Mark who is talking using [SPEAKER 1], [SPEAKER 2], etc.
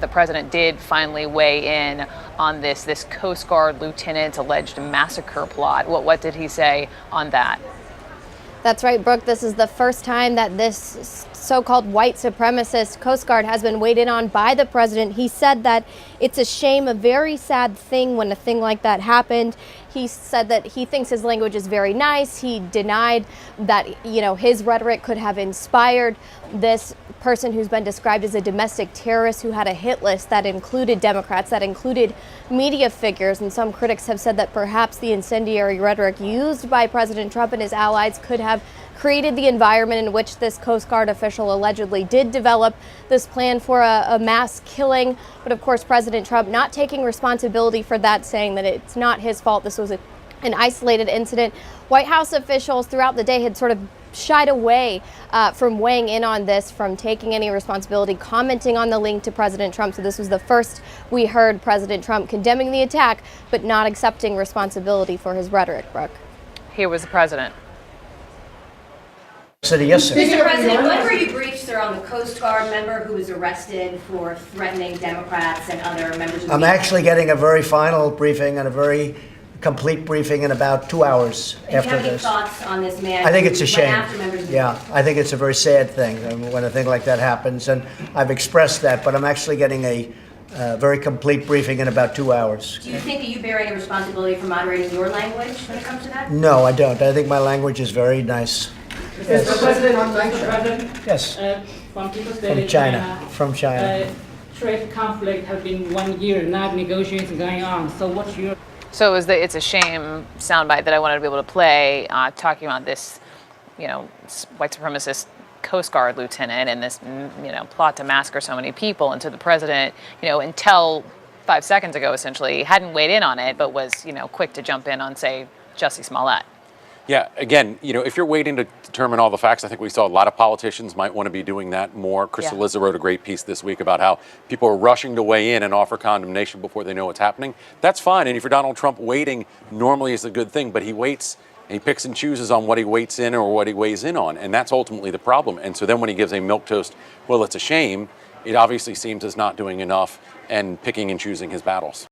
[SPEAKER 1] The president did finally weigh in on this Coast Guard lieutenant's alleged massacre plot. What did he say on that?
[SPEAKER 2] That's right, Brooke. This is the first time that this so-called white supremacist Coast Guard has been weighed in on by the president. He said that it's a shame, a very sad thing when a thing like that happened. He said that he thinks his language is very nice. He denied that, his rhetoric could have inspired this person who's been described as a domestic terrorist who had a hit list that included Democrats, that included media figures. And some critics have said that perhaps the incendiary rhetoric used by President Trump and his allies could have created the environment in which this Coast Guard official allegedly did develop this plan for a mass killing. But of course, President Trump not taking responsibility for that, saying that it's not his fault. This was an isolated incident. White House officials throughout the day had sort of shied away from weighing in on this, from taking any responsibility, commenting on the link to President Trump. So this was the first we heard President Trump condemning the attack, but not accepting responsibility for his rhetoric, Brooke.
[SPEAKER 1] Here was the president.
[SPEAKER 3] Yes, sir.
[SPEAKER 4] Mr. President, when were you briefed, sir, on the Coast Guard member who was arrested for threatening Democrats and other members of the
[SPEAKER 3] I'm actually getting a very final briefing and a very complete briefing in about 2 hours
[SPEAKER 4] and
[SPEAKER 3] after
[SPEAKER 4] do you have
[SPEAKER 3] this.
[SPEAKER 4] any thoughts on this man?
[SPEAKER 3] I think it's a
[SPEAKER 4] who
[SPEAKER 3] shame.
[SPEAKER 4] went after members of the
[SPEAKER 3] Yeah, I think it's a very sad thing when a thing like that happens, and I've expressed that, but I'm actually getting a very complete briefing in about 2 hours.
[SPEAKER 4] Do you think that you bear any responsibility for moderating your language when it comes to that?
[SPEAKER 3] No, I don't. I think my language is very nice.
[SPEAKER 5] Mr. President, Mr. President,
[SPEAKER 3] Yes,
[SPEAKER 5] from People's State
[SPEAKER 3] from China.
[SPEAKER 5] Trade conflict has been 1 year, not negotiations going on. So what's your...
[SPEAKER 1] So it was it's a shame soundbite that I wanted to be able to play, talking about this, white supremacist Coast Guard lieutenant and this, plot to massacre so many people. And so the president, until 5 seconds ago, essentially, hadn't weighed in on it, but was, quick to jump in on, say, Jussie Smollett.
[SPEAKER 6] Yeah, again, if you're waiting to determine all the facts, I think we saw a lot of politicians might want to be doing that more. Crystal Liza wrote a great piece this week about how people are rushing to weigh in and offer condemnation before they know what's happening. That's fine. And if you're Donald Trump, waiting normally is a good thing, but he waits and he picks and chooses on what he waits in or what he weighs in on. And that's ultimately the problem. And so then when he gives a milquetoast, well, it's a shame, it obviously seems as not doing enough and picking and choosing his battles.